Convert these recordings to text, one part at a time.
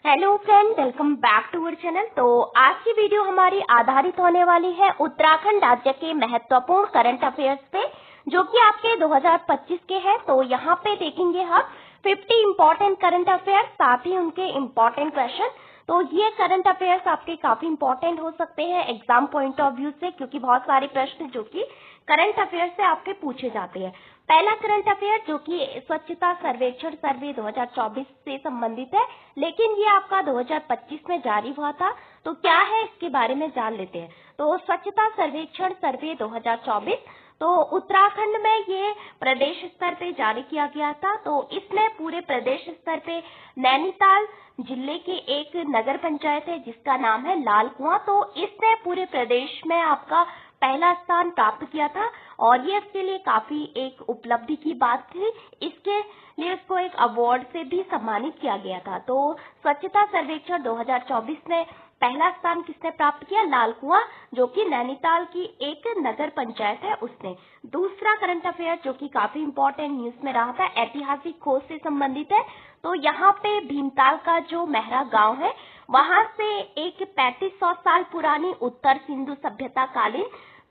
Hello friend, welcome back to our channel. तो आज की वीडियो हमारी आधारित होने वाली है उत्तराखंड राज्य के महत्वपूर्ण करंट अफेयर्स पे, जो कि आपके 2025 के हैं। तो यहाँ पे देखेंगे हम 50 इम्पोर्टेंट करंट अफेयर्स, साथ ही उनके इम्पोर्टेंट क्वेश्चन। तो ये करंट अफेयर्स आपके काफी इम्पोर्टेंट हो सकते हैं एग्जाम पॉइंट ऑफ व्यू से, क्योंकि बहुत सारे प्रश्न जो कि करंट अफेयर से आपके पूछे जाते हैं। पहला करंट अफेयर जो कि स्वच्छता सर्वेक्षण सर्वे 2024 से संबंधित है, लेकिन ये आपका 2025 में जारी हुआ था। तो क्या है इसके बारे में जान लेते हैं। तो स्वच्छता सर्वेक्षण सर्वे 2024 तो उत्तराखंड में ये प्रदेश स्तर पे जारी किया गया था। तो इसमें पूरे प्रदेश स्तर पे नैनीताल जिले के एक नगर पंचायत है जिसका नाम है लाल कुआं। तो इसने पूरे प्रदेश में आपका पहला स्थान प्राप्त किया था और ये इसके लिए काफी एक उपलब्धि की बात थी। इसके लिए उसको एक अवार्ड से भी सम्मानित किया गया था। तो स्वच्छता सर्वेक्षण 2024 में पहला स्थान किसने प्राप्त किया? लाल कुआं, जो कि नैनीताल की एक नगर पंचायत है उसने। दूसरा करंट अफेयर जो कि काफी इंपॉर्टेंट न्यूज में रहा था, ऐतिहासिक खोज से संबंधित है। तो यहाँ पे भीमताल का जो महरा गांव है, वहां से एक 3500 साल पुरानी उत्तर सिंधु सभ्यता कालीन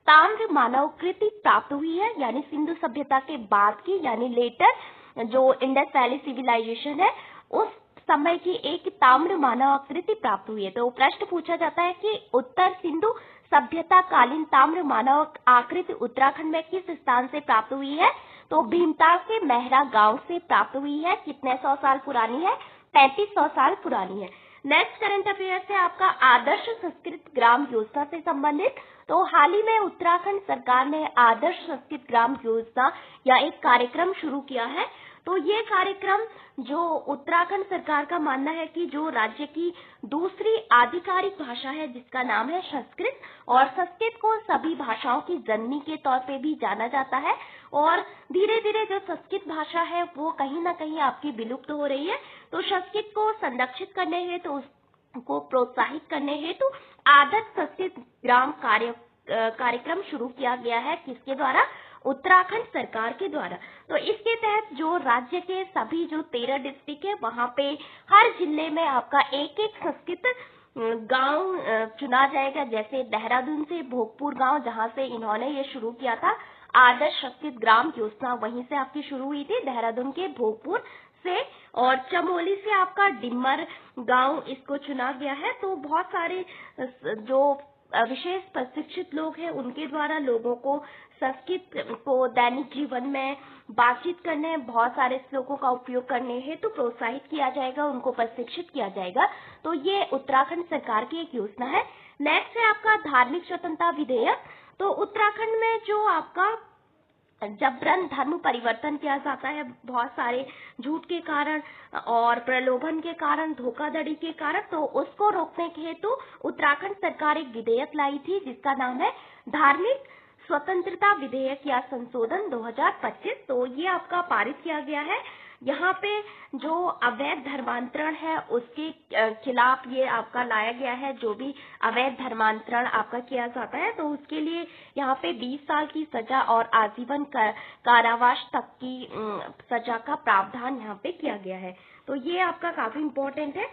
ताम्र मानवकृति प्राप्त हुई है, यानी सिंधु सभ्यता के बाद की, यानी लेटर जो इंडस वैली सिविलाइजेशन है उस समय की एक ताम्र मानव आकृति प्राप्त हुई है। तो प्रश्न पूछा जाता है कि उत्तर सिंधु सभ्यता कालीन ताम्र मानव आकृति उत्तराखंड में किस स्थान से प्राप्त हुई है? तो भीमताल के महरा गांव से प्राप्त हुई है। कितने 100 साल पुरानी है? 3500 साल पुरानी है। नेक्स्ट करंट अफेयर है आपका आदर्श संस्कृत ग्राम योजना से संबंधित। तो हाल ही में उत्तराखंड सरकार ने आदर्श संस्कृत ग्राम योजना या एक कार्यक्रम शुरू किया है। तो ये कार्यक्रम जो उत्तराखंड सरकार का मानना है कि जो राज्य की दूसरी आधिकारिक भाषा है जिसका नाम है संस्कृत, और संस्कृत को सभी भाषाओं की जननी के तौर पे भी जाना जाता है, और धीरे धीरे जो संस्कृत भाषा है वो कहीं ना कहीं आपकी विलुप्त हो रही है। तो संस्कृत को संरक्षित करने हेतु उसको प्रोत्साहित करने हेतु आदर्श संस्कृत ग्राम कार्यक्रम शुरू किया गया है। किसके द्वारा? उत्तराखंड सरकार के द्वारा। तो इसके तहत जो राज्य के सभी जो 13 डिस्ट्रिक्ट है वहां पे हर जिले में आपका एक एक संस्कृत गांव चुना जाएगा। जैसे देहरादून से भोगपुर गांव, जहां से इन्होंने ये शुरू किया था आदर्श संस्कृत ग्राम योजना, वहीं से आपकी शुरू हुई थी देहरादून के भोगपुर से, और चमोली से आपका डिमर गांव इसको चुना गया है। तो बहुत सारे जो विशेष प्रशिक्षित लोग हैं उनके द्वारा लोगों को संस्कृत को दैनिक जीवन में बातचीत करने, बहुत सारे श्लोकों का उपयोग करने हेतु प्रोत्साहित किया जाएगा, उनको प्रशिक्षित किया जाएगा। तो ये उत्तराखंड सरकार की एक योजना है। नेक्स्ट है आपका धार्मिक स्वतंत्रता विधेयक। तो उत्तराखंड में जो आपका जबरन धर्म परिवर्तन किया जाता है, बहुत सारे झूठ के कारण और प्रलोभन के कारण, धोखाधड़ी के कारण, तो उसको रोकने के हेतु उत्तराखंड सरकार एक विधेयक लाई थी जिसका नाम है धार्मिक स्वतंत्रता विधेयक या संशोधन 2025। तो ये आपका पारित किया गया है। यहाँ पे जो अवैध धर्मांतरण है उसके खिलाफ ये आपका लाया गया है। जो भी अवैध धर्मांतरण आपका किया जाता है तो उसके लिए यहाँ पे 20 साल की सजा और आजीवन कारावास तक की सजा का प्रावधान यहाँ पे किया गया है। तो ये आपका काफी इम्पोर्टेंट है।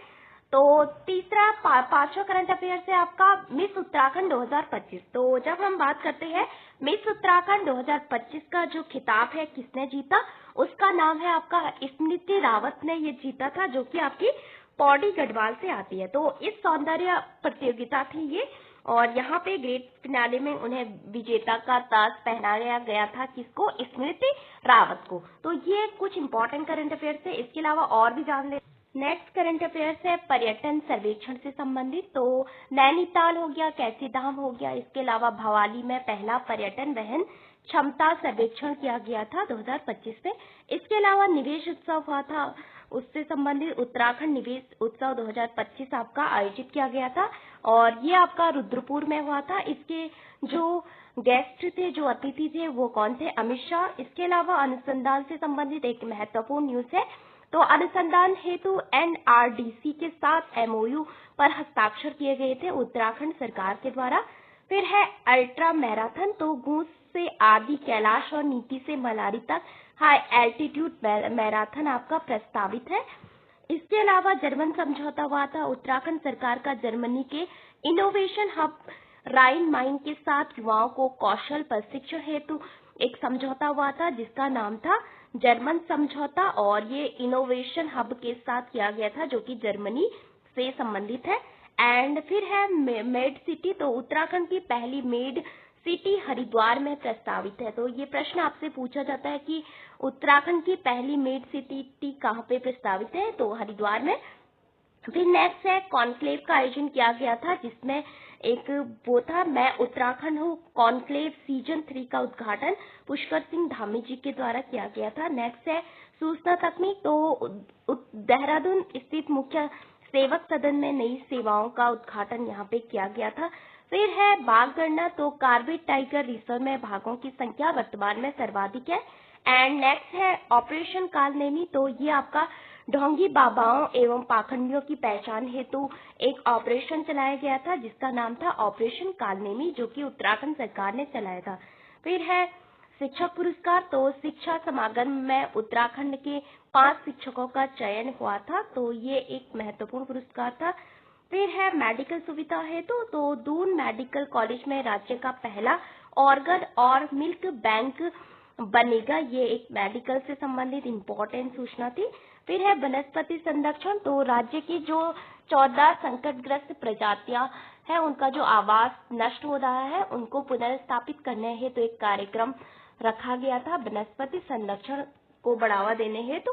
तो तीसरा पांचवा करंट अफेयर है आपका मिस उत्तराखंड 2025। तो जब हम बात करते हैं मिस उत्तराखंड 2025 का जो खिताब है किसने जीता, उसका नाम है आपका स्मृति रावत ने ये जीता था, जो कि आपकी पौड़ी गढ़वाल से आती है। तो इस सौंदर्य प्रतियोगिता थी ये, और यहाँ पे ग्रेट फिनाले में उन्हें विजेता का ताज पहनाया गया था। किसको? स्मृति रावत को। तो ये कुछ इंपॉर्टेंट करंट अफेयर है। इसके अलावा और भी जान ले। नेक्स्ट करंट अफेयर्स है पर्यटन सर्वेक्षण से संबंधित। तो नैनीताल हो गया, कैसीधाम हो गया, इसके अलावा भवाली में पहला पर्यटन वहन क्षमता सर्वेक्षण किया गया था 2025 में। इसके अलावा निवेश उत्सव हुआ था, उससे संबंधित उत्तराखंड निवेश उत्सव 2025 आपका आयोजित किया गया था, और ये आपका रुद्रपुर में हुआ था। इसके जो गेस्ट थे, जो अतिथि थे, वो कौन थे? अमित शाह। इसके अलावा अनुसंधान से संबंधित एक महत्वपूर्ण न्यूज है। तो अनुसंधान हेतु NRDC के साथ MOU पर हस्ताक्षर किए गए थे उत्तराखंड सरकार के द्वारा। फिर है अल्ट्रा मैराथन। तो गूंज से आदि कैलाश और नीति से मलारी तक हाई एल्टीट्यूड मैराथन आपका प्रस्तावित है। इसके अलावा जर्मन समझौता हुआ था। उत्तराखंड सरकार का जर्मनी के इनोवेशन हब राइन माइन के साथ युवाओं को कौशल प्रशिक्षण हेतु एक समझौता हुआ था जिसका नाम था जर्मन समझौता, और ये इनोवेशन हब के साथ किया गया था जो कि जर्मनी से संबंधित है। एंड फिर है मेड सिटी, तो उत्तराखंड की पहली मेड सिटी हरिद्वार में प्रस्तावित है। तो ये प्रश्न आपसे पूछा जाता है कि उत्तराखंड की पहली मेड सिटी कहाँ पे प्रस्तावित है, तो हरिद्वार में। फिर नेक्स्ट है कॉन्क्लेव का आयोजन किया गया था जिसमें एक वो था मैं उत्तराखंड हूँ कॉन्क्लेव सीजन 3 का उद्घाटन पुष्कर सिंह धामी जी के द्वारा किया गया था। नेक्स्ट है सूचना तकनीक, तो देहरादून स्थित मुख्य सेवक सदन में नई सेवाओं का उद्घाटन यहाँ पे किया गया था। फिर है बाघ गणना, तो कार्बेट टाइगर रिजर्व में बाघों की संख्या वर्तमान में सर्वाधिक है। एंड नेक्स्ट है ऑपरेशन कालनेमी, तो ये आपका ढोंगी बाबाओं एवं पाखंडियों की पहचान हेतु एक ऑपरेशन चलाया गया था जिसका नाम था ऑपरेशन कालनेमी, जो कि उत्तराखंड सरकार ने चलाया था। फिर है शिक्षक पुरस्कार, तो शिक्षा समागम में उत्तराखंड के 5 शिक्षकों का चयन हुआ था, तो ये एक महत्वपूर्ण पुरस्कार था। फिर है मेडिकल सुविधा हेतु, तो दून मेडिकल कॉलेज में राज्य का पहला ऑर्गन और मिल्क बैंक बनेगा, ये एक मेडिकल से संबंधित इम्पोर्टेंट सूचना थी। फिर है वनस्पति संरक्षण, तो राज्य की जो 14 संकटग्रस्त प्रजातियां हैं उनका जो आवास नष्ट हो रहा है उनको पुनर्स्थापित करने हेतु एक कार्यक्रम रखा गया था वनस्पति संरक्षण को बढ़ावा देने हेतु।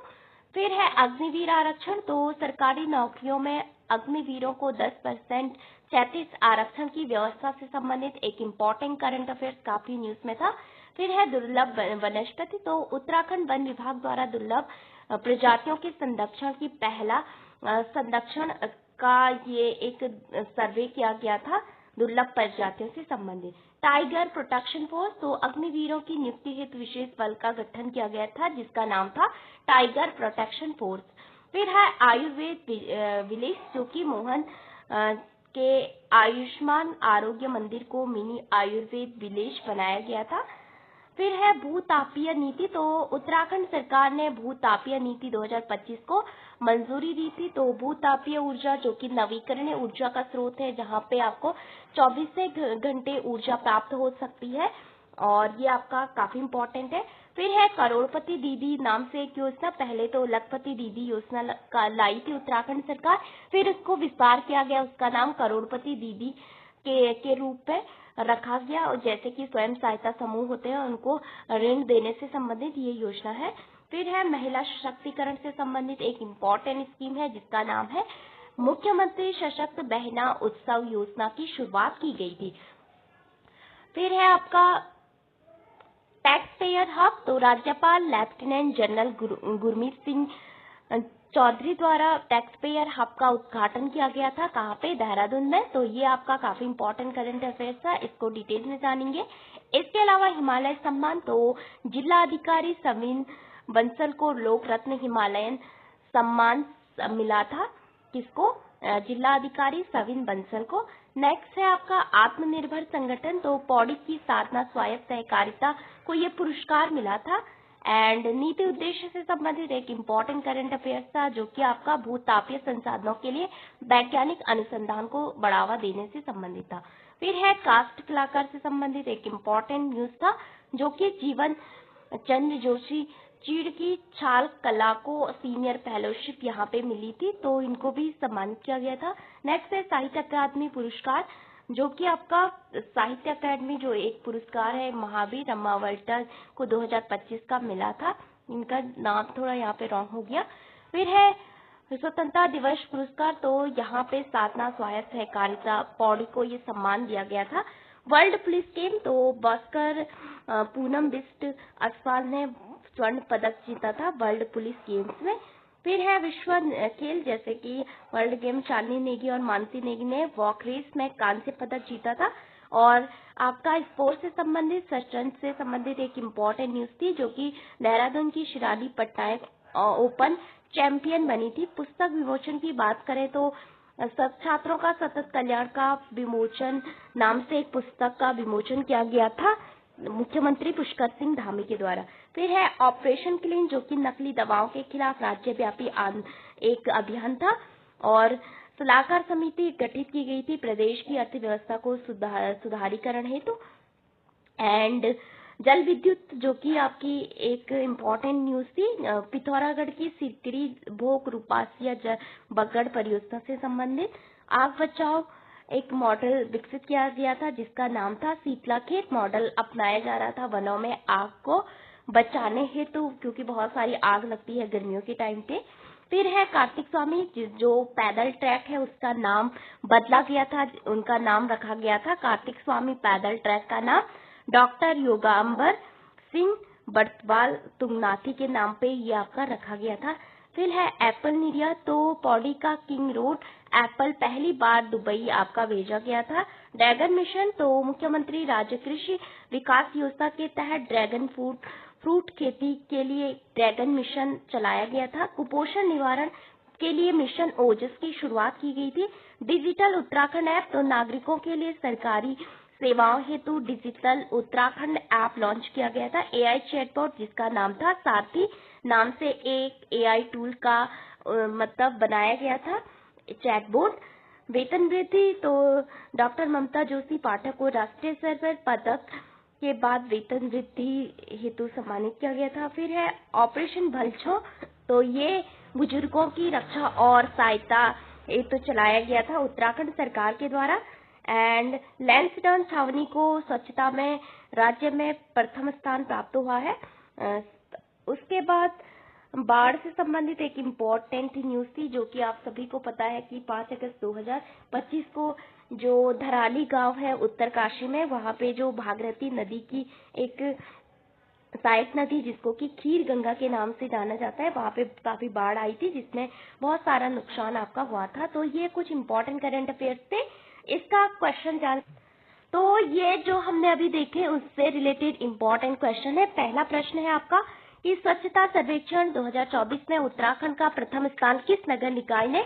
फिर है अग्निवीर आरक्षण, तो सरकारी नौकरियों में अग्निवीरों को 10% 37 आरक्षण की व्यवस्था से संबंधित एक इम्पोर्टेंट करंट अफेयर्स काफी न्यूज में था। फिर है दुर्लभ वनस्पति, तो उत्तराखंड वन विभाग द्वारा दुर्लभ प्रजातियों के संरक्षण की पहला संरक्षण का ये एक सर्वे किया गया था दुर्लभ प्रजातियों से संबंधित। टाइगर प्रोटेक्शन फोर्स, तो अग्निवीरों की नियुक्ति हेतु विशेष बल का गठन किया गया था जिसका नाम था टाइगर प्रोटेक्शन फोर्स। फिर है आयुर्वेद विलेज, जो कि मोहन के आयुष्मान आरोग्य मंदिर को मिनी आयुर्वेद विलेज बनाया गया था। फिर है भूतापीय नीति, तो उत्तराखंड सरकार ने भूतापीय नीति 2025 को मंजूरी दी थी। तो भूतापीय ऊर्जा जो कि नवीकरणीय ऊर्जा का स्रोत है जहां पे आपको 24 घंटे ऊर्जा प्राप्त हो सकती है, और ये आपका काफी इम्पोर्टेंट है। फिर है करोड़पति दीदी नाम से एक योजना, पहले तो लखपति दीदी योजना लाई थी उत्तराखंड सरकार, फिर उसको विस्तार किया गया, उसका नाम करोड़पति दीदी के रूप में रखा गया, और जैसे कि स्वयं सहायता समूह होते हैं उनको ऋण देने से संबंधित ये योजना है। फिर है महिला सशक्तिकरण से संबंधित एक इम्पोर्टेंट स्कीम है जिसका नाम है मुख्यमंत्री सशक्त बहना उत्सव योजना की शुरुआत की गई थी। फिर है आपका टैक्स पेयर हब, तो राज्यपाल लेफ्टिनेंट जनरल गुरमीत सिंह चौधरी द्वारा टैक्स पेयर हब का उद्घाटन किया गया था, कहाँ पे, देहरादून में। तो ये आपका काफी इम्पोर्टेंट करंट अफेयर्स था, इसको डिटेल में जानेंगे। इसके अलावा हिमालय सम्मान, तो जिला अधिकारी सविन बंसल को लोक रत्न हिमालयन सम्मान मिला था, किसको, जिला अधिकारी सविन बंसल को। नेक्स्ट है आपका आत्मनिर्भर संगठन, तो पौड़ी की साधना स्वायत्त सहकारिता को ये पुरस्कार मिला था। एंड नीति उद्देश्य से संबंधित एक इम्पोर्टेंट करंट अफेयर्स था जो कि आपका भूतापीय संसाधनों के लिए वैज्ञानिक अनुसंधान को बढ़ावा देने से संबंधित था। फिर है कास्ट कलाकार से संबंधित एक इम्पोर्टेंट न्यूज था जो कि जीवन चंद्र जोशी चीड़ की छाल कला को सीनियर फेलोशिप यहाँ पे मिली थी, तो इनको भी सम्मानित किया गया था। नेक्स्ट है साहित्य अकादमी पुरस्कार, जो कि आपका साहित्य अकादमी जो एक पुरस्कार है महावीर रमावल्टा को 2025 का मिला था, इनका नाम थोड़ा यहाँ पे रॉन्ग हो गया। फिर है स्वतंत्रता दिवस पुरस्कार, तो यहाँ पे साधना स्वायत्त सहकारिता पौड़ी को ये सम्मान दिया गया था। वर्ल्ड पुलिस गेम, तो बस्कर पूनम बिस्ट असवाल ने स्वर्ण पदक जीता था वर्ल्ड पुलिस गेम्स में। फिर है विश्व खेल, जैसे कि वर्ल्ड गेम शालिनी नेगी और मानसी नेगी ने वॉक रेस में कांस्य पदक जीता था। और आपका स्पोर्ट्स से संबंधित शतरंज से संबंधित एक इम्पोर्टेंट न्यूज थी जो कि देहरादून की शिराली पट्टायक ओपन चैंपियन बनी थी। पुस्तक विमोचन की बात करें तो छात्रों का सतत कल्याण का विमोचन नाम से एक पुस्तक का विमोचन किया गया था मुख्यमंत्री पुष्कर सिंह धामी के द्वारा। फिर है ऑपरेशन क्लीन, जो कि नकली दवाओं के खिलाफ राज्यव्यापी एक अभियान था और सलाहकार समिति गठित की गई थी प्रदेश की अर्थव्यवस्था को सुधारीकरण हेतु। एंड जल विद्युत जो कि आपकी एक इम्पोर्टेंट न्यूज थी, पिथौरागढ़ की सिरकिरी भोग रूपासिया बगड़ परियोजना से संबंधित आग बचाओ एक मॉडल विकसित किया गया था जिसका नाम था शीतलाखेत मॉडल। अपनाया जा रहा था वनों में आग को बचाने हेतु, क्योंकि बहुत सारी आग लगती है गर्मियों के टाइम पे। फिर है कार्तिक स्वामी जो पैदल ट्रैक है उसका नाम बदला गया था, उनका नाम रखा गया था कार्तिक स्वामी पैदल ट्रैक का नाम डॉक्टर योगांबर सिंह बर्तवाल तुंगनाथी के नाम पे ये आपका रखा गया था। फिर है एप्पल निर्यात, तो पौड़ी का किंग रोड एप्पल पहली बार दुबई आपका भेजा गया था। ड्रैगन मिशन, तो मुख्यमंत्री राज्य कृषि विकास योजना के तहत ड्रैगन फ्रूट खेती के लिए ड्रैगन मिशन चलाया गया था। कुपोषण निवारण के लिए मिशन ओजस की शुरुआत की गई थी। डिजिटल उत्तराखंड ऐप, तो नागरिकों के लिए सरकारी सेवाओं हेतु डिजिटल उत्तराखंड ऐप लॉन्च किया गया था। एआई चैटबॉट जिसका नाम था सारथी नाम से एक एआई टूल का मतलब बनाया गया था चैटबॉट। वेतन वृद्धि, तो डॉक्टर ममता जोशी पाठक को राष्ट्रीय स्तर पर पदक के बाद वेतन वृद्धि हेतु सम्मानित किया गया था। फिर है ऑपरेशन भलछो, तो ये बुजुर्गों की रक्षा और सहायता हेतु चलाया गया था उत्तराखंड सरकार के द्वारा। एंड लैंसडाउन छावनी को स्वच्छता में राज्य में प्रथम स्थान प्राप्त हुआ है। उसके बाद बाढ़ से संबंधित एक इम्पोर्टेंट न्यूज थी जो कि आप सभी को पता है कि 5 अगस्त 2025 को जो धराली गांव है उत्तरकाशी में, वहां पे जो भागीरथी नदी की एक सहायक नदी जिसको कि खीर गंगा के नाम से जाना जाता है, वहां पे काफी बाढ़ आई थी जिसमें बहुत सारा नुकसान आपका हुआ था। तो ये कुछ इम्पोर्टेंट करंट अफेयर्स थे। इसका क्वेश्चन तो ये जो हमने अभी देखे उससे रिलेटेड इम्पोर्टेंट क्वेश्चन है। पहला प्रश्न है आपका कि स्वच्छता सर्वेक्षण 2024 में उत्तराखंड का प्रथम स्थान किस नगर निकाय ने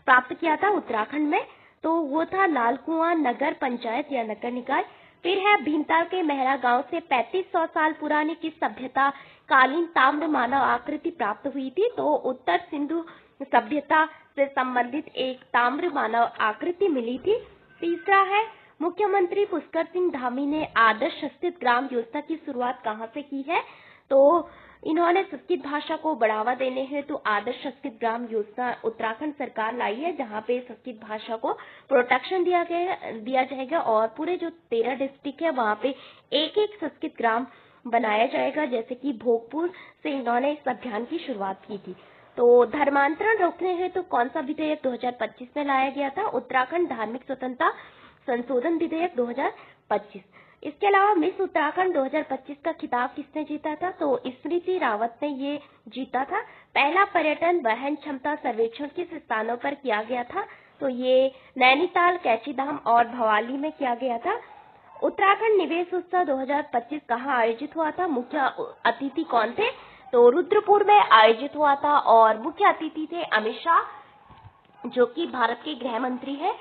प्राप्त किया था उत्तराखंड में? तो वो था लालकुआं नगर पंचायत या नगर निकाय। फिर है भीमताल के मेहरा गांव से 3500 साल पुरानी किस सभ्यता कालीन ताम्र मानव आकृति प्राप्त हुई थी? तो उत्तर सिंधु सभ्यता से संबंधित एक ताम्र मानव आकृति मिली थी। तीसरा है मुख्यमंत्री पुष्कर सिंह धामी ने आदर्श संस्कृत ग्राम योजना की शुरुआत कहाँ से की है? तो इन्होंने संस्कृत भाषा को बढ़ावा देने हेतु आदर्श संस्कृत ग्राम योजना उत्तराखंड सरकार लाई है, जहां पे संस्कृत भाषा को प्रोटेक्शन दिया जाएगा और पूरे जो 13 डिस्ट्रिक्ट है वहां पे एक एक संस्कृत ग्राम बनाया जाएगा, जैसे कि भोगपुर से इन्होंने इस अभियान की शुरुआत की थी। तो धर्मांतरण रोकने हेतु कौन सा विधेयक 2025 में लाया गया था? उत्तराखंड धार्मिक स्वतंत्रता संशोधन विधेयक 2025। इसके अलावा मिस उत्तराखंड 2025 का खिताब किसने जीता था? तो स्मृति रावत ने ये जीता था। पहला पर्यटन वहन क्षमता सर्वेक्षण किस स्थानों पर किया गया था? तो ये नैनीताल, कैचीधाम और भवाली में किया गया था। उत्तराखंड निवेश उत्सव 2025 कहाँ आयोजित हुआ था? मुख्य अतिथि कौन थे? तो रुद्रपुर में आयोजित हुआ था और मुख्य अतिथि थे अमित शाह जो कि भारत के गृह मंत्री है।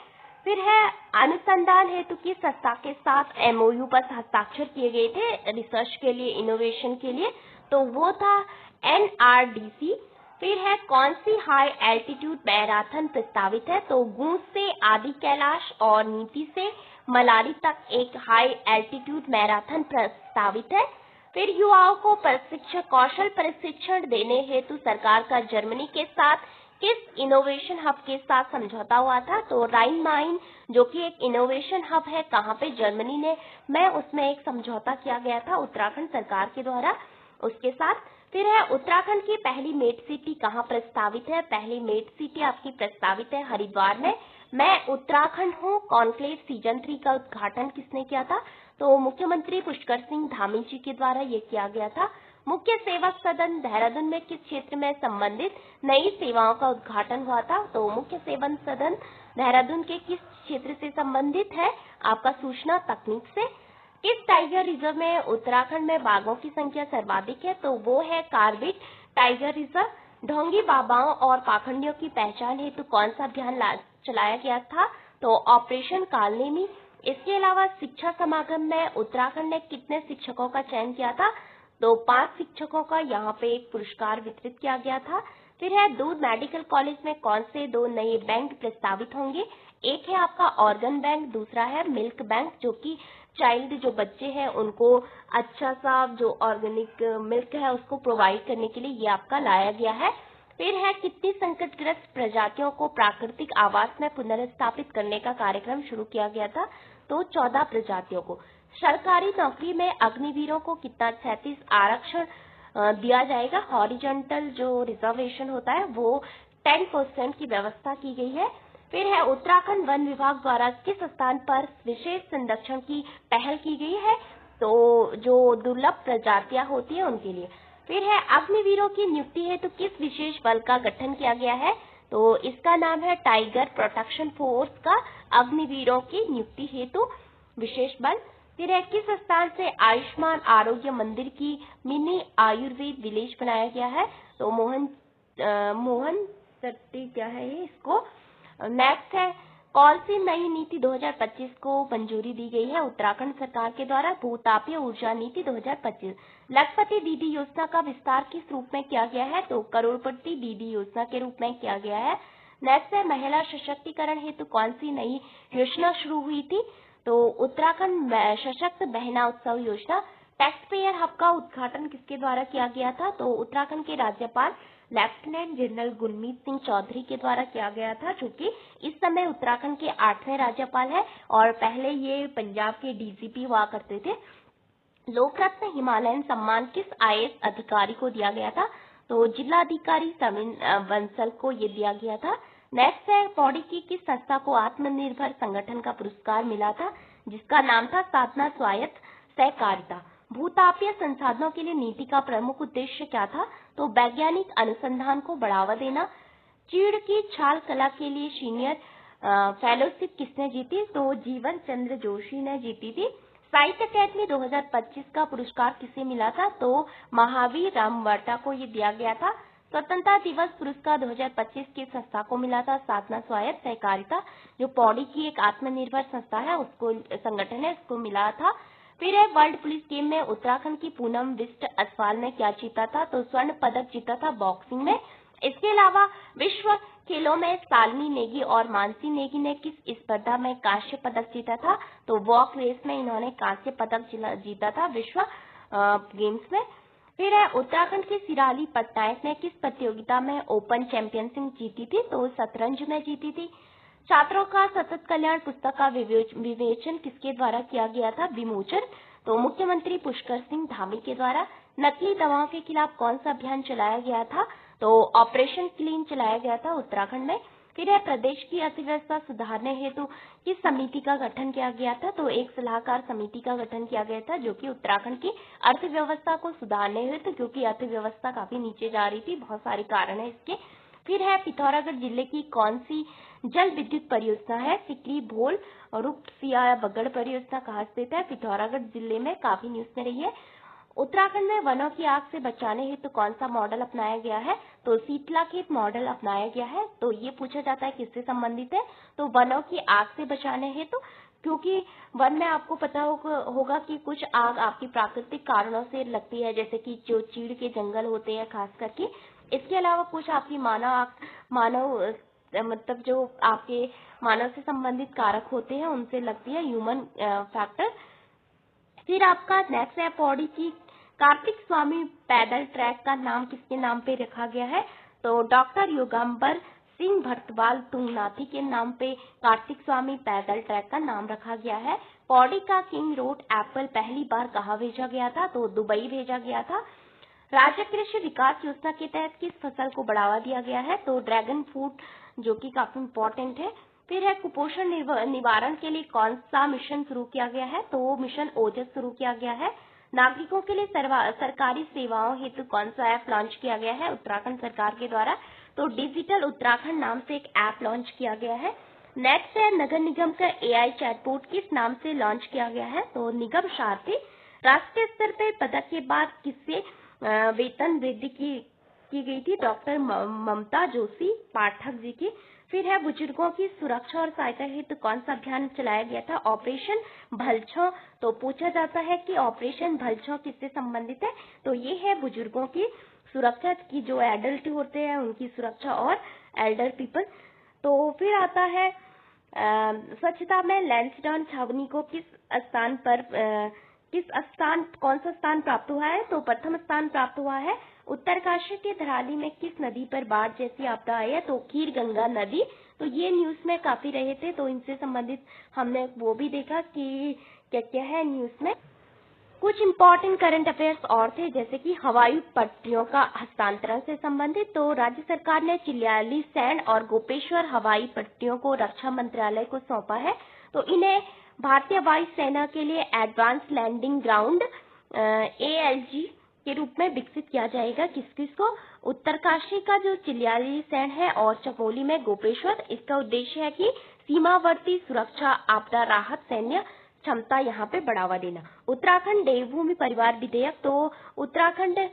फिर है अनुसंधान हेतु किस संस्था के साथ एमओयू पर हस्ताक्षर किए गए थे रिसर्च के लिए, इनोवेशन के लिए? तो वो था एनआरडीसी। फिर है कौन सी हाई एल्टीट्यूड मैराथन प्रस्तावित है? तो गूंज से आदि कैलाश और नीति से मलारी तक एक हाई एल्टीट्यूड मैराथन प्रस्तावित है। फिर युवाओं को कौशल प्रशिक्षण देने हेतु सरकार का जर्मनी के साथ किस इनोवेशन हब के साथ समझौता हुआ था? तो राइन माइन जो कि एक इनोवेशन हब है कहाँ पे? जर्मनी में उसमें एक समझौता किया गया था उत्तराखंड सरकार के द्वारा उसके साथ। फिर है उत्तराखंड की पहली मेट सिटी कहाँ प्रस्तावित है? पहली मेट सिटी आपकी प्रस्तावित है हरिद्वार में। मैं उत्तराखंड हूँ कॉन्क्लेव सीजन 3 का उद्घाटन किसने किया था? तो मुख्यमंत्री पुष्कर सिंह धामी जी के द्वारा ये किया गया था। मुख्य सेवक सदन देहरादून में किस क्षेत्र में संबंधित नई सेवाओं का उद्घाटन हुआ था? तो मुख्य सेवन सदन देहरादून के किस क्षेत्र से संबंधित है? आपका सूचना तकनीक से। किस टाइगर रिजर्व में उत्तराखंड में बाघों की संख्या सर्वाधिक है? तो वो है कार्बेट टाइगर रिजर्व। ढोंगी बाबाओं और पाखंडियों की पहचान हेतु कौन सा अभियान चलाया गया था? तो ऑपरेशन कालनेमी। इसके अलावा शिक्षा समागम में उत्तराखंड ने कितने शिक्षकों का चयन किया था? तो 5 शिक्षकों का यहाँ पे एक पुरस्कार वितरित किया गया था। फिर है दूध मेडिकल कॉलेज में कौन से 2 नए बैंक प्रस्तावित होंगे। एक है आपका ऑर्गन बैंक, दूसरा है मिल्क बैंक, जो कि चाइल्ड जो बच्चे हैं उनको अच्छा सा जो ऑर्गेनिक मिल्क है उसको प्रोवाइड करने के लिए ये आपका लाया गया है। फिर है कितनी संकटग्रस्त प्रजातियों को प्राकृतिक आवास में पुनर्स्थापित करने का कार्यक्रम शुरू किया गया था। तो 14 प्रजातियों को। सरकारी नौकरी में अग्निवीरों को कितना 36 आरक्षण दिया जाएगा। हॉरिजॉन्टल जो रिजर्वेशन होता है वो 10% की व्यवस्था की गई है। फिर है उत्तराखंड वन विभाग द्वारा किस स्थान पर विशेष संरक्षण की पहल की गई है। तो जो दुर्लभ प्रजातियां होती है उनके लिए। फिर है अग्निवीरों की नियुक्ति हेतु किस विशेष बल का गठन किया गया है। तो इसका नाम है टाइगर प्रोटेक्शन फोर्स का अग्निवीरों की नियुक्ति हेतु विशेष बल। फिर है किस स्थान से आयुष्मान आरोग्य मंदिर की मिनी आयुर्वेद विलेज बनाया गया है। तो मोहन सट्टी क्या है ये इसको। नेक्स्ट है कौन सी नई नीति 2025 को मंजूरी दी गई है उत्तराखंड सरकार के द्वारा। भूतापीय ऊर्जा नीति 2025। लखपति दीदी योजना का विस्तार किस रूप में किया गया है। तो करोड़पति दीदी योजना के रूप में किया गया है। नेक्स्ट है महिला सशक्तिकरण हेतु कौन सी नई योजना शुरू हुई थी। तो उत्तराखंड सशक्त बहना उत्सव योजना। टैक्स पेयर हब का उद्घाटन किसके द्वारा किया गया था। तो उत्तराखंड के राज्यपाल लेफ्टिनेंट जनरल गुरमीत सिंह चौधरी के द्वारा किया गया था, जो कि इस समय उत्तराखंड के 8वें राज्यपाल है और पहले ये पंजाब के डीजीपी हुआ करते थे। लोकरत्न हिमालयन सम्मान किस आईएएस अधिकारी को दिया गया था। तो जिलाधिकारी सविन बंसल को ये दिया गया था। नेक्स्ट है पौड़ी की किस संस्था को आत्मनिर्भर संगठन का पुरस्कार मिला था, जिसका नाम था साधना स्वायत्त सहकारिता। भूतापीय संसाधनों के लिए नीति का प्रमुख उद्देश्य क्या था। तो वैज्ञानिक अनुसंधान को बढ़ावा देना। चीड़ की छाल कला के लिए सीनियर फेलोशिप किसने जीती। तो जीवन चंद्र जोशी ने जीती थी। साहित्य अकादमी 2025 का पुरस्कार किसे मिला था। तो महावीर रामवर्ता को ये दिया गया था। स्वतंत्रता दिवस पुरस्कार 2025 की संस्था को मिला था साधना स्वायत्त सहकारिता, जो पौड़ी की एक आत्मनिर्भर संस्था है उसको संगठन है उसको मिला था। फिर है वर्ल्ड पुलिस गेम में उत्तराखंड की पूनम बिष्ट असवाल ने क्या जीता था। तो स्वर्ण पदक जीता था बॉक्सिंग में। इसके अलावा विश्व खेलों में शालिनी नेगी और मानसी नेगी ने किस स्पर्धा में कांस्य पदक जीता था। तो वॉक रेस में इन्होंने कांस्य पदक जीता था विश्व गेम्स में। फिर है उत्तराखंड के सिराली पटनायक ने किस प्रतियोगिता में ओपन चैंपियनशिप जीती थी। तो शतरंज में जीती थी। छात्रों का सतत कल्याण पुस्तक का विवेचन किसके द्वारा किया गया था, विमोचन। तो मुख्यमंत्री पुष्कर सिंह धामी के द्वारा। नकली दवाओं के खिलाफ कौन सा अभियान चलाया गया था। तो ऑपरेशन क्लीन चलाया गया था उत्तराखंड में। फिर है प्रदेश की अर्थव्यवस्था सुधारने हेतु किस समिति का गठन किया गया था। तो एक सलाहकार समिति का गठन किया गया था, जो कि उत्तराखंड की अर्थव्यवस्था को सुधारने हेतु, क्योंकि अर्थव्यवस्था काफी नीचे जा रही थी, बहुत सारे कारण है इसके। फिर है पिथौरागढ़ जिले की कौन सी जल विद्युत परियोजना है। सिकरी भोल और रूपसिया बगड़ परियोजना कहाँ स्थित है। पिथौरागढ़ जिले में, काफी न्यूज में रही है। उत्तराखंड में वनों की आग से बचाने हेतु कौन सा मॉडल अपनाया गया है। तो शीतलाखेत मॉडल अपनाया गया है। तो ये पूछा जाता है किससे संबंधित है। तो वनों की आग से बचाने हेतु, क्योंकि वन में आपको पता होगा कि कुछ आग आपकी प्राकृतिक कारणों से लगती है, जैसे कि जो चीड़ के जंगल होते हैं खास करके। इसके अलावा कुछ आपकी मानव मतलब जो आपके मानव से संबंधित कारक होते हैं उनसे लगती है, ह्यूमन फैक्टर। फिर आपका नेक्स्ट है पौड़ी की कार्तिक स्वामी पैदल ट्रैक का नाम किसके नाम पे रखा गया है। तो डॉक्टर योगंबर सिंह भरतवाल तुंगनाथी के नाम पे कार्तिक स्वामी पैदल ट्रैक का नाम रखा गया है। पौड़ी का किंग रोड एप्पल पहली बार कहाँ भेजा गया था। तो दुबई भेजा गया था। राज्य कृषि विकास योजना के तहत किस फसल को बढ़ावा दिया गया है। तो ड्रैगन फ्रूट, जो कि काफी इम्पोर्टेंट है। फिर है कुपोषण निवारण के लिए कौन सा मिशन शुरू किया गया है। तो वो मिशन ओजस शुरू किया गया है। नागरिकों के लिए सरकारी सेवाओं हेतु कौन सा ऐप लॉन्च किया गया है उत्तराखंड सरकार के द्वारा। तो डिजिटल उत्तराखंड नाम से एक ऐप लॉन्च किया गया है। नेक्स्ट है नगर निगम का एआई चैटबॉट किस नाम से लॉन्च किया गया है। तो निगम सारथी। राष्ट्रीय स्तर पर पदक के बाद किससे वेतन वृद्धि की गई थी। डॉक्टर ममता जोशी पाठक जी की। फिर है बुजुर्गों की सुरक्षा और सहायता हेतु कौन सा अभियान चलाया गया था। ऑपरेशन भलछौ। तो पूछा जाता है कि ऑपरेशन भलछौ किससे संबंधित है। तो ये है बुजुर्गों की सुरक्षा की, जो एडल्ट होते हैं उनकी सुरक्षा और एल्डर पीपल। तो फिर आता है स्वच्छता में लैंसडाउन छावनी को कौन सा स्थान प्राप्त हुआ है? तो प्रथम स्थान प्राप्त हुआ है। उत्तरकाशी के धराली में किस नदी पर बाढ़ जैसी आपदा आई है? तो खीर गंगा नदी। तो ये न्यूज में काफी रहे थे, तो इनसे संबंधित हमने वो भी देखा कि क्या क्या है न्यूज में। कुछ इम्पोर्टेंट करंट अफेयर्स और थे, जैसे कि हवाई पट्टियों का हस्तांतरण से संबंधित। तो राज्य सरकार ने चिल्याली सैंड और गोपेश्वर हवाई पट्टियों को रक्षा मंत्रालय को सौंपा है। तो इन्हें भारतीय वायु सेना के लिए एडवांस लैंडिंग ग्राउंड ALG के रूप में विकसित किया जाएगा। किस किस को? उत्तरकाशी का जो चिल्याली सैंड है और चमोली में गोपेश्वर। इसका उद्देश्य है कि सीमावर्ती सुरक्षा, आपदा राहत, सैन्य क्षमता यहाँ पे बढ़ावा देना। उत्तराखंड देवभूमि परिवार विधेयक। तो उत्तराखंड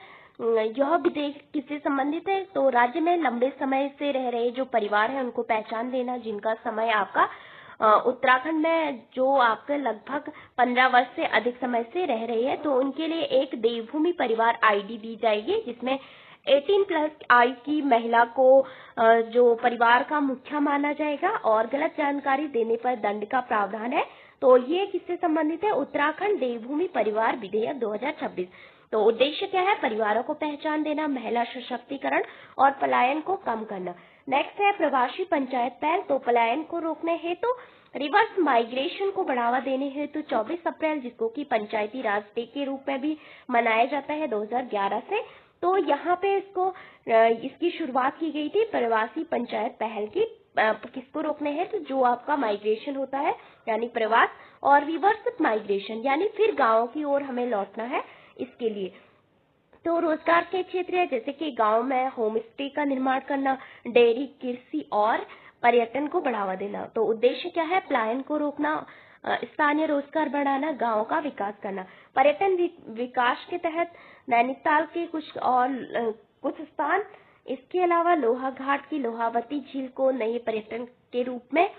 यह विधेयक किससे संबंधित है? तो राज्य में लंबे समय से रह रहे जो परिवार है उनको पहचान देना, जिनका समय आपका उत्तराखंड में जो आपके लगभग 15 वर्ष से अधिक समय से रह रही है, तो उनके लिए एक देवभूमि परिवार ID दी जाएगी, जिसमें 18+ आयु की महिला को जो परिवार का मुखिया माना जाएगा और गलत जानकारी देने पर दंड का प्रावधान है। तो ये किससे संबंधित है? उत्तराखंड देवभूमि परिवार विधेयक 2026। तो उद्देश्य क्या है? परिवारों को पहचान देना, महिला सशक्तिकरण और पलायन को कम करना। नेक्स्ट है प्रवासी पंचायत पहल। तो पलायन को रोकने हेतु, रिवर्स माइग्रेशन को बढ़ावा देने हेतु 24 अप्रैल, जिसको कि पंचायती राज डे के रूप में भी मनाया जाता है 2011 से। तो यहाँ पे इसकी शुरुआत की गई थी प्रवासी पंचायत पहल की। किसको रोकने हैं? तो जो आपका माइग्रेशन होता है यानी प्रवास, और रिवर्स माइग्रेशन यानी फिर गाँव की ओर हमें लौटना है, इसके लिए। तो रोजगार के क्षेत्र है, जैसे कि गांव में होम स्टे का निर्माण करना, डेयरी, कृषि और पर्यटन को बढ़ावा देना। तो उद्देश्य क्या है? पलायन को रोकना, स्थानीय रोजगार बढ़ाना, गांव का विकास करना। पर्यटन विकास के तहत नैनीताल के कुछ स्थान, इसके अलावा लोहा घाट की लोहावती झील को नए पर्यटन के रूप में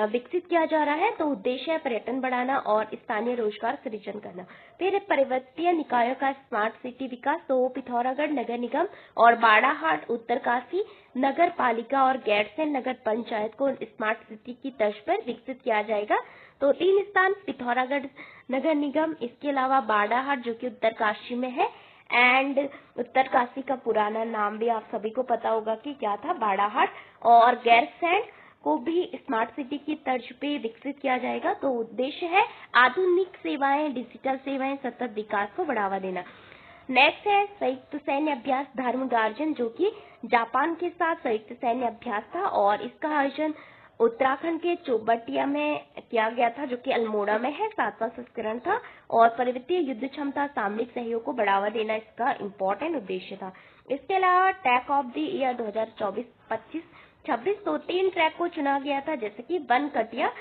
विकसित किया जा रहा है। तो उद्देश्य है पर्यटन बढ़ाना और स्थानीय रोजगार सृजन करना। फिर पर्वतीय निकायों का स्मार्ट सिटी विकास। तो पिथौरागढ़ नगर निगम और बाड़ाहाट उत्तरकाशी नगर पालिका और गैरसैंण नगर पंचायत को स्मार्ट सिटी की तर्ज पर विकसित किया जाएगा। तो 3 स्थान पिथौरागढ़ नगर निगम, इसके अलावा बाड़ाहाट जो कि उत्तरकाशी में है, एंड उत्तरकाशी का पुराना नाम भी आप सभी को पता होगा कि क्या था, बाड़ाहाट, और गैरसैंण को भी स्मार्ट सिटी की तर्ज पे विकसित किया जाएगा। तो उद्देश्य है आधुनिक सेवाएं, डिजिटल सेवाएं, सतत विकास को बढ़ावा देना। नेक्स्ट है संयुक्त सैन्य अभ्यास धर्मगार्जन, जो कि जापान के साथ संयुक्त सैन्य अभ्यास था और इसका आयोजन उत्तराखंड के चौबटिया में किया गया था, जो कि अल्मोड़ा में है। 7वां संस्करण था और पर्वतीय युद्ध क्षमता, सामरिक सहयोग को बढ़ावा देना इसका इम्पोर्टेंट उद्देश्य था। इसके अलावा ट्रैक ऑफ द ईयर 2024-25-26, तो 3 ट्रैक को चुना गया था, जैसे कि बनकटिया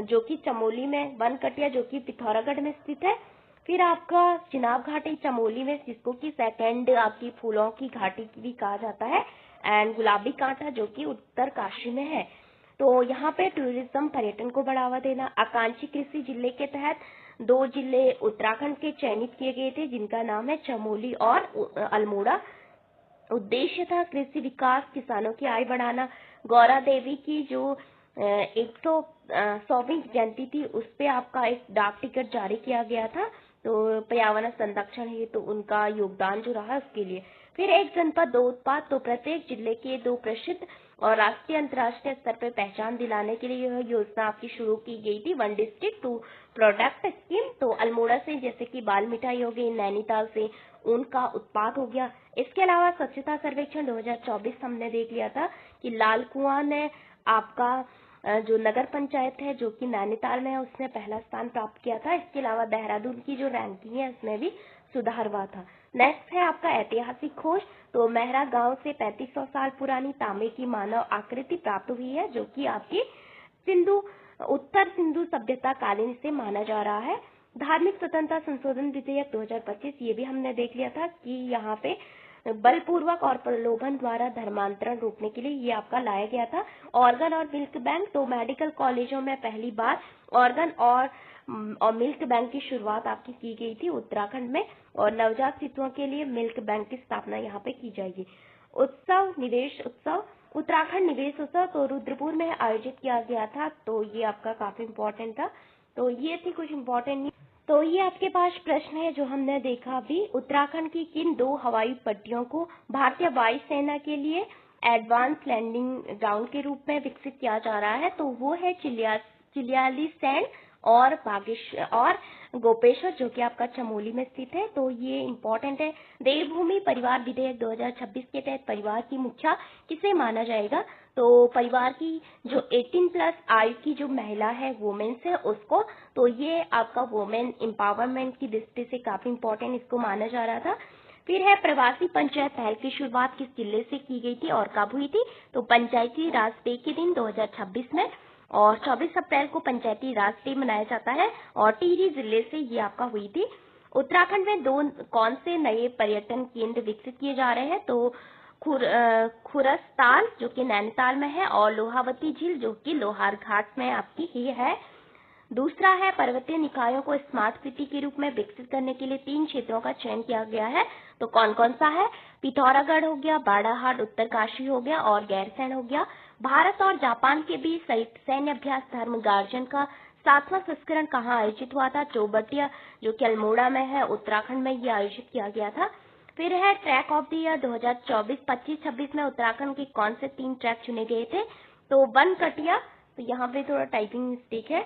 जो कि चमोली में, बनकटिया जो कि पिथौरागढ़ में स्थित है, फिर आपका चिनाब घाटी चमोली में, जिसको कि सेकंड आपकी फूलों की घाटी भी कहा जाता है, एंड गुलाबी कांटा जो कि उत्तरकाशी में है। तो यहाँ पे टूरिज्म, पर्यटन को बढ़ावा देना। आकांक्षी कृषि जिले के तहत 2 जिले उत्तराखंड के चयनित किए गए थे, जिनका नाम है चमोली और अल्मोड़ा। उद्देश्य था कृषि विकास, किसानों की आय बढ़ाना। गौरा देवी की जो 100वीं जयंती थी, उस पे आपका एक डाक टिकट जारी किया गया था। तो पर्यावरण संरक्षण है तो उनका योगदान जो रहा उसके लिए। फिर एक जनपद 2 उत्पाद, तो प्रत्येक जिले के 2 प्रसिद्ध और राष्ट्रीय अंतर्राष्ट्रीय स्तर पर पहचान दिलाने के लिए यह योजना आपकी शुरू की गई थी, 1 डिस्ट्रिक्ट 2 प्रोडक्ट स्कीम। तो अल्मोड़ा से जैसे कि बाल मिठाई हो गई, नैनीताल से ऊन का उत्पाद हो गया। इसके अलावा स्वच्छता सर्वेक्षण 2024 हमने देख लिया था कि लाल कुआं ने आपका जो नगर पंचायत है जो कि नैनीताल में है, उसने पहला स्थान प्राप्त किया था। इसके अलावा देहरादून की जो रैंकिंग है उसमें भी सुधार हुआ था। नेक्स्ट है आपका ऐतिहासिक खोज। तो मेहरा गांव से 3500 साल पुरानी तांबे की मानव आकृति प्राप्त हुई है, जो कि आपकी उत्तर सिंधु सभ्यता कालीन से माना जा रहा है। धार्मिक स्वतंत्रता संशोधन विधेयक 2025, ये भी हमने देख लिया था कि यहाँ पे बलपूर्वक और प्रलोभन द्वारा धर्मांतरण रोकने के लिए ये आपका लाया गया था। ऑर्गन और मिल्क बैंक, तो मेडिकल कॉलेजों में पहली बार ऑर्गन और मिल्क बैंक की शुरुआत आपकी की गई थी उत्तराखंड में, और नवजात शिशुओं के लिए मिल्क बैंक की स्थापना यहाँ पे की जाएगी। उत्सव, निवेश उत्सव, उत्तराखंड निवेश उत्सव तो रुद्रपुर में आयोजित किया गया था, तो ये आपका काफी इम्पोर्टेंट था। तो ये थी कुछ इम्पोर्टेंट। तो ये आपके पास प्रश्न है जो हमने देखा अभी, उत्तराखंड की किन 2 हवाई पट्टियों को भारतीय वायुसेना के लिए एडवांस लैंडिंग ग्राउंड के रूप में विकसित किया जा रहा है, तो वो है चिलियालीसैंण और गोपेश्वर, जो कि आपका चमोली में स्थित है। तो ये इम्पोर्टेंट है। देवभूमि परिवार विधेयक 2026 के तहत परिवार की मुखिया किसे माना जाएगा, तो परिवार की जो 18+ आयु की जो महिला है, वुमेन्स है, उसको, तो ये आपका वुमेन एम्पावरमेंट की दृष्टि से काफी इम्पोर्टेंट इसको माना जा रहा था। फिर है प्रवासी पंचायत पहल की शुरुआत किस जिले से की गई थी और कब हुई थी, तो पंचायती राज डे के दिन 2026 में, और 24 अप्रैल को पंचायती राज डे मनाया जाता है, और टिहरी जिले से ये आपका हुई थी। उत्तराखंड में कौन से नए पर्यटन केंद्र विकसित किए जा रहे हैं, तो खुरसताल जो कि नैनीताल में है, और लोहावती झील जो कि लोहारघाट में आपकी ही है। दूसरा है पर्वतीय निकायों को स्मार्ट सिटी के रूप में विकसित करने के लिए 3 क्षेत्रों का चयन किया गया है, तो कौन कौन सा है, पिथौरागढ़ हो गया, बाड़ाहाट, उत्तरकाशी हो गया, और गैरसैंण हो गया। भारत और जापान के बीच सैन्य अभ्यास धर्म गार्जन का 7वां संस्करण कहाँ आयोजित हुआ था, चौबटिया जो कि अल्मोड़ा में है, उत्तराखंड में ये आयोजित किया गया था। फिर है ट्रैक ऑफ द ईयर 2024, 25, 26 में उत्तराखंड के कौन से 3 ट्रैक चुने गए थे, तो बनकटिया, तो यहाँ पे थोड़ा टाइपिंग मिस्टेक है,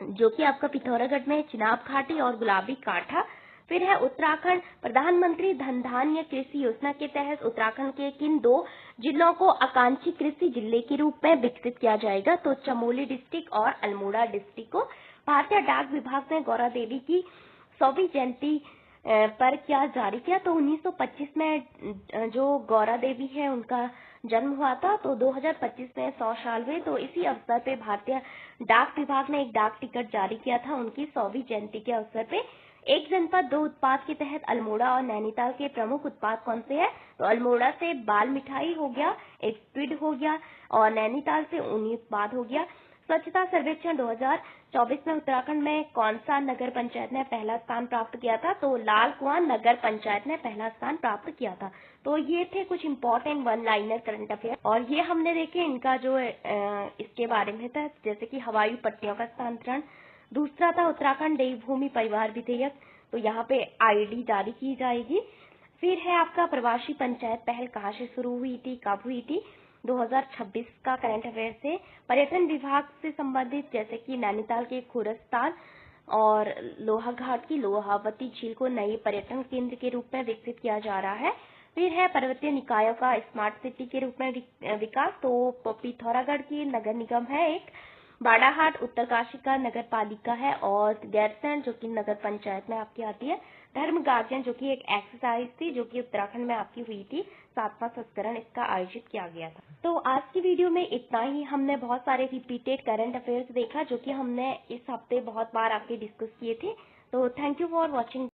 जो कि आपका पिथौरागढ़ में, चिनाब घाटी और गुलाबी कांठा। फिर है उत्तराखंड प्रधानमंत्री धन धान्य कृषि योजना के तहत उत्तराखंड के किन 2 जिलों को आकांक्षी कृषि जिले के रूप में विकसित किया जाएगा, तो चमोली डिस्ट्रिक्ट और अल्मोड़ा डिस्ट्रिक्ट को। भारतीय डाक विभाग ने गौरा देवी की 100वीं जयंती पर क्या जारी किया, तो 1925 में जो गौरा देवी है उनका जन्म हुआ था, तो 2025 में 100 साल हुए, तो इसी अवसर पे भारतीय डाक विभाग ने एक डाक टिकट जारी किया था उनकी 100वीं जयंती के अवसर पे। एक जनपद 2 उत्पाद के तहत अल्मोड़ा और नैनीताल के प्रमुख उत्पाद कौन से हैं, तो अल्मोड़ा से बाल मिठाई हो गया, एक स्क्विड हो गया, और नैनीताल से ऊनी उत्पाद हो गया। स्वच्छता सर्वेक्षण 2024 में उत्तराखंड में कौन सा नगर पंचायत ने पहला स्थान प्राप्त किया था, तो लाल कुआं नगर पंचायत ने पहला स्थान प्राप्त किया था। तो ये थे कुछ इम्पोर्टेंट 1 लाइनर करंट अफेयर, और ये हमने देखे इनका जो इसके बारे में था, जैसे कि हवाई पट्टियों का स्थानांतरण। दूसरा था उत्तराखंड देवभूमि परिवार विधेयक, तो यहाँ पे आईडी जारी की जाएगी। फिर है आपका प्रवासी पंचायत पहल कहाँ से शुरू हुई थी, कब हुई थी, 2026 का करंट अफेयर से। पर्यटन विभाग से संबंधित, जैसे कि नैनीताल के खुरसताल और लोहाघाट की लोहावती झील को नए पर्यटन केंद्र के रूप में विकसित किया जा रहा है। फिर है पर्वतीय निकायों का स्मार्ट सिटी के रूप में विकास, तो पिथौरागढ़ की नगर निगम है एक, बाड़ाहाट उत्तरकाशी का नगर पालिका है, और गैरसैंण जो कि नगर पंचायत में आपकी आती है। धर्म गार्जन जो कि एक एक्सरसाइज थी जो कि उत्तराखंड में आपकी हुई थी, 7वां संस्करण इसका आयोजित किया गया था। तो आज की वीडियो में इतना ही। हमने बहुत सारे रिपीटेड करंट अफेयर्स देखा जो कि हमने इस हफ्ते बहुत बार आपके डिस्कस किए थे। तो थैंक यू फॉर वॉचिंग।